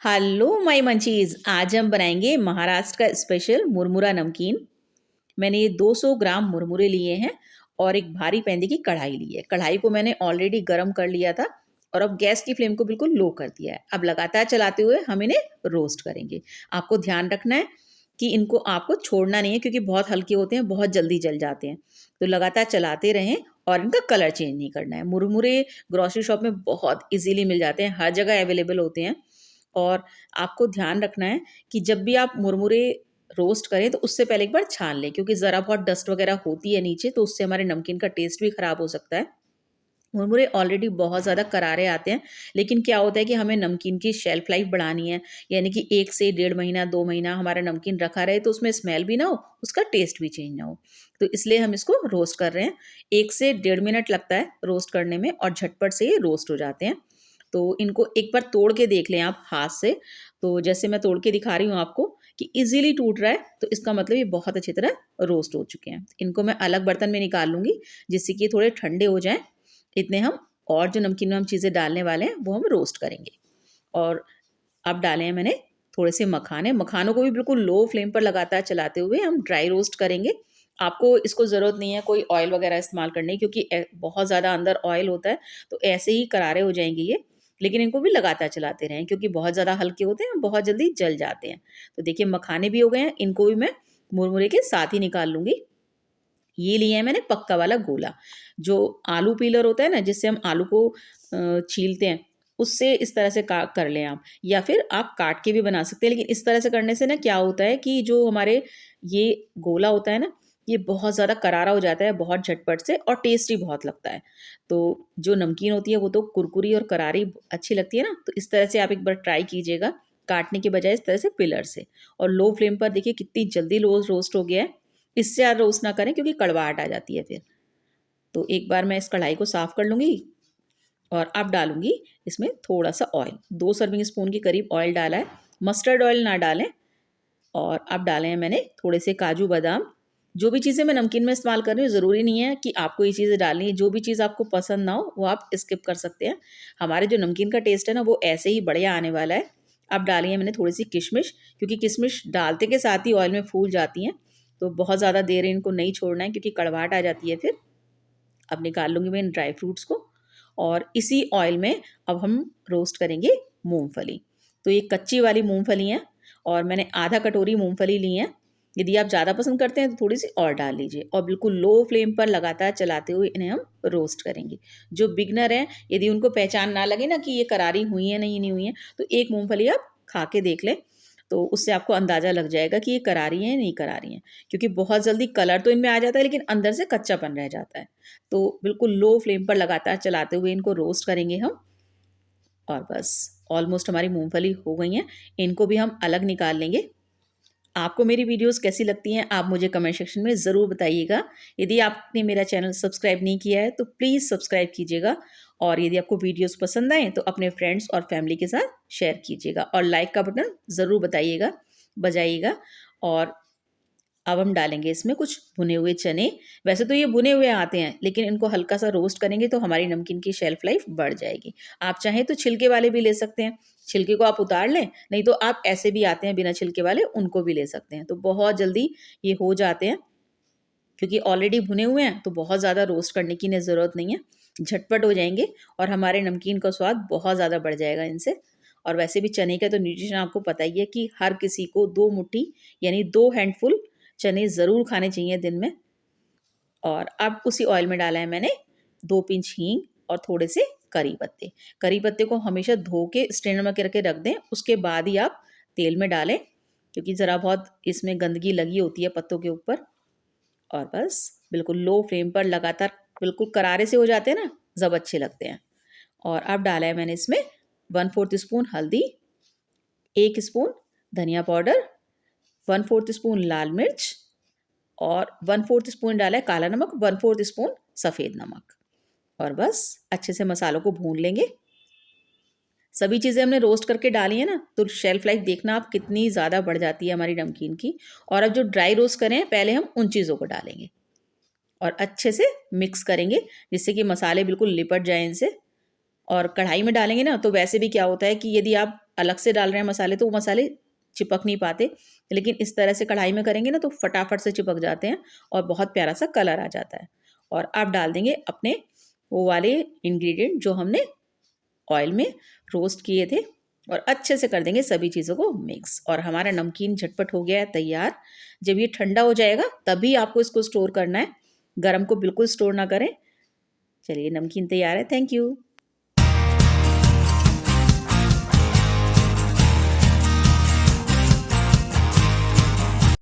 Hello my munchies. आज हम बनाएंगे महाराष्ट्र का स्पेशल मुरमुरा नमकीन। मैंने ये 200 ग्राम मुरमुरे लिए हैं और एक भारी पैंदी की कढ़ाई ली है। कढ़ाई को मैंने ऑलरेडी गर्म कर लिया था और अब गैस की फ्लेम को बिल्कुल लो कर दिया है। अब लगातार चलाते हुए हम इन्हें रोस्ट करेंगे। आपको ध्यान रखना है कि इनको आपको छोड़ना नहीं है, क्योंकि बहुत हल्के होते हैं, बहुत जल्दी जल जाते हैं। तो लगातार चलाते रहें और इनका कलर चेंज नहीं करना है। मुरमुरे ग्रोसरी शॉप में बहुत इजीली मिल जाते हैं, हर जगह अवेलेबल होते हैं। और आपको ध्यान रखना है कि जब भी आप मुरमुरे रोस्ट करें तो उससे पहले एक बार छान लें, क्योंकि ज़रा बहुत डस्ट वगैरह होती है नीचे, तो उससे हमारे नमकीन का टेस्ट भी ख़राब हो सकता है। मुरमुरे ऑलरेडी बहुत ज़्यादा करारे आते हैं, लेकिन क्या होता है कि हमें नमकीन की शेल्फ लाइफ बढ़ानी है, यानी कि 1 से 1.5 महीना 2 महीना हमारा नमकीन रखा रहे, तो उसमें स्मेल भी ना हो, उसका टेस्ट भी चेंज ना हो। तो इसलिए हम इसको रोस्ट कर रहे हैं। 1 से 1.5 मिनट लगता है रोस्ट करने में और झटपट से ये रोस्ट हो जाते हैं। तो इनको एक बार तोड़ के देख लें आप हाथ से। तो जैसे मैं तोड़ के दिखा रही हूँ आपको कि इजीली टूट रहा है, तो इसका मतलब ये बहुत अच्छी तरह रोस्ट हो चुके हैं। इनको मैं अलग बर्तन में निकाल लूँगी, जिससे कि थोड़े ठंडे हो जाएँ। इतने हम और जो नमकीन में हम चीज़ें डालने वाले हैं वो हम रोस्ट करेंगे। और अब डाले हैं मैंने थोड़े से मखाने। मखानों को भी बिल्कुल लो फ्लेम पर लगातार चलाते हुए हम ड्राई रोस्ट करेंगे। आपको इसको ज़रूरत नहीं है कोई ऑयल वगैरह इस्तेमाल करने की, क्योंकि बहुत ज़्यादा अंदर ऑयल होता है, तो ऐसे ही करारे हो जाएंगे ये। लेकिन इनको भी लगातार चलाते रहें, क्योंकि बहुत ज़्यादा हल्के होते हैं, बहुत जल्दी जल जाते हैं। तो देखिए मखाने भी हो गए हैं, इनको भी मैं मुरमुरे के साथ ही निकाल लूँगी। ये लिए है मैंने पक्का वाला गोला, जो आलू पीलर होता है ना, जिससे हम आलू को छीलते हैं, उससे इस तरह से कर लें आप, या फिर आप काट के भी बना सकते हैं। लेकिन इस तरह से करने से ना क्या होता है कि जो हमारे ये गोला होता है ना, ये बहुत ज़्यादा करारा हो जाता है बहुत झटपट से, और टेस्टी बहुत लगता है। तो जो नमकीन होती है वो तो कुरकुरी और करारी अच्छी लगती है ना, तो इस तरह से आप एक बार ट्राई कीजिएगा, काटने के बजाय इस तरह से पिलर से। और लो फ्लेम पर देखिए कितनी जल्दी रोस्ट हो गया है। इससे ज़्यादा रोस्ट ना करें, क्योंकि कड़वाहट आ जाती है फिर। तो एक बार मैं इस कढ़ाई को साफ़ कर लूँगी और अब डालूँगी इसमें थोड़ा-सा ऑयल। 2 सर्विंग स्पून के करीब ऑयल डाला है। मस्टर्ड ऑयल ना डालें। और अब डाले हैं मैंने थोड़े से काजू बादाम। जो भी चीज़ें मैं नमकीन में इस्तेमाल कर रही हूँ, ज़रूरी नहीं है कि आपको ये चीज़ें डालनी है। जो भी चीज़ आपको पसंद ना हो वो आप स्किप कर सकते हैं। हमारे जो नमकीन का टेस्ट है ना, वो ऐसे ही बढ़िया आने वाला है। अब डाली है मैंने थोड़ी सी किशमिश, क्योंकि किशमिश डालते के साथ ही ऑयल में फूल जाती हैं। तो बहुत ज़्यादा देर इनको नहीं छोड़ना है, क्योंकि कड़वाहट आ जाती है फिर। अब निकाल लूँगी मैं इन ड्राई फ्रूट्स को। और इसी ऑयल में अब हम रोस्ट करेंगे मूँगफली। तो ये कच्ची वाली मूँगफली है और मैंने आधा कटोरी मूँगफली ली है। यदि आप ज़्यादा पसंद करते हैं तो थोड़ी-सी और डाल लीजिए, और बिल्कुल लो फ्लेम पर लगातार चलाते हुए इन्हें हम रोस्ट करेंगे। जो बिगिनर हैं, यदि उनको पहचान ना लगे ना कि ये करारी हुई हैं, नहीं हुई हैं, तो एक मूँगफली आप खा के देख लें, तो उससे आपको अंदाज़ा लग जाएगा कि ये करारी हैं, नहीं करारी हैं। क्योंकि बहुत जल्दी कलर तो इनमें आ जाता है, लेकिन अंदर से कच्चापन रह जाता है। तो बिल्कुल लो फ्लेम पर लगातार चलाते हुए इनको रोस्ट करेंगे हम। और बस ऑलमोस्ट हमारी मूँगफली हो गई हैं, इनको भी हम अलग निकाल लेंगे। आपको मेरी वीडियोस कैसी लगती हैं, आप मुझे कमेंट सेक्शन में ज़रूर बताइएगा। यदि आपने मेरा चैनल सब्सक्राइब नहीं किया है तो प्लीज़ सब्सक्राइब कीजिएगा, और यदि आपको वीडियोस पसंद आएँ तो अपने फ्रेंड्स और फैमिली के साथ शेयर कीजिएगा, और लाइक का बटन ज़रूर बजाइएगा। और अब हम डालेंगे इसमें कुछ भुने हुए चने। वैसे तो ये भुने हुए आते हैं, लेकिन इनको हल्का सा रोस्ट करेंगे तो हमारी नमकीन की शेल्फ लाइफ बढ़ जाएगी। आप चाहें तो छिलके वाले भी ले सकते हैं, छिलके को आप उतार लें, नहीं तो आप ऐसे भी आते हैं बिना छिलके वाले, उनको भी ले सकते हैं। तो बहुत जल्दी ये हो जाते हैं, क्योंकि ऑलरेडी भुने हुए हैं, तो बहुत ज़्यादा रोस्ट करने की इन्हें ज़रूरत नहीं है। झटपट हो जाएंगे और हमारे नमकीन का स्वाद बहुत ज़्यादा बढ़ जाएगा इनसे। और वैसे भी चने का तो न्यूट्रिशन आपको पता ही है कि हर किसी को 2 मुट्ठी यानी 2 हैंडफुल चने ज़रूर खाने चाहिए दिन में। और अब उसी ऑयल में डाला है मैंने 2 पिंच हींग और थोड़े से करी पत्ते। करी पत्ते को हमेशा धो के स्ट्रेनर में करके रख दें, उसके बाद ही आप तेल में डालें, क्योंकि ज़रा बहुत इसमें गंदगी लगी होती है पत्तों के ऊपर। और बस बिल्कुल लो फ्लेम पर लगातार, बिल्कुल करारे से हो जाते हैं ना, जब अच्छे लगते हैं। और अब डाला है मैंने इसमें 1/4 स्पून हल्दी, 1 स्पून धनिया पाउडर, 1/4 स्पून लाल मिर्च, और 1/4 स्पून डाला है काला नमक, 1/4 स्पून सफ़ेद नमक। और बस अच्छे से मसालों को भून लेंगे। सभी चीज़ें हमने रोस्ट करके डाली है ना, तो शेल्फ लाइफ देखना आप कितनी ज़्यादा बढ़ जाती है हमारी नमकीन की। और अब जो ड्राई रोस्ट करें पहले हम उन चीज़ों को डालेंगे और अच्छे से मिक्स करेंगे, जिससे कि मसाले बिल्कुल लिपट जाएँ इनसे। और कढ़ाई में डालेंगे ना, तो वैसे भी क्या होता है कि यदि आप अलग से डाल रहे हैं मसाले तो वो मसाले चिपक नहीं पाते, लेकिन इस तरह से कढ़ाई में करेंगे ना तो फटाफट से चिपक जाते हैं और बहुत प्यारा सा कलर आ जाता है। और अब डाल देंगे अपने वो वाले इंग्रेडिएंट जो हमने ऑयल में रोस्ट किए थे और अच्छे से कर देंगे सभी चीज़ों को मिक्स और हमारा नमकीन झटपट हो गया है तैयार। जब ये ठंडा हो जाएगा तभी आपको इसको स्टोर करना है, गरम को बिल्कुल स्टोर ना करें। चलिए नमकीन तैयार है। Thank you.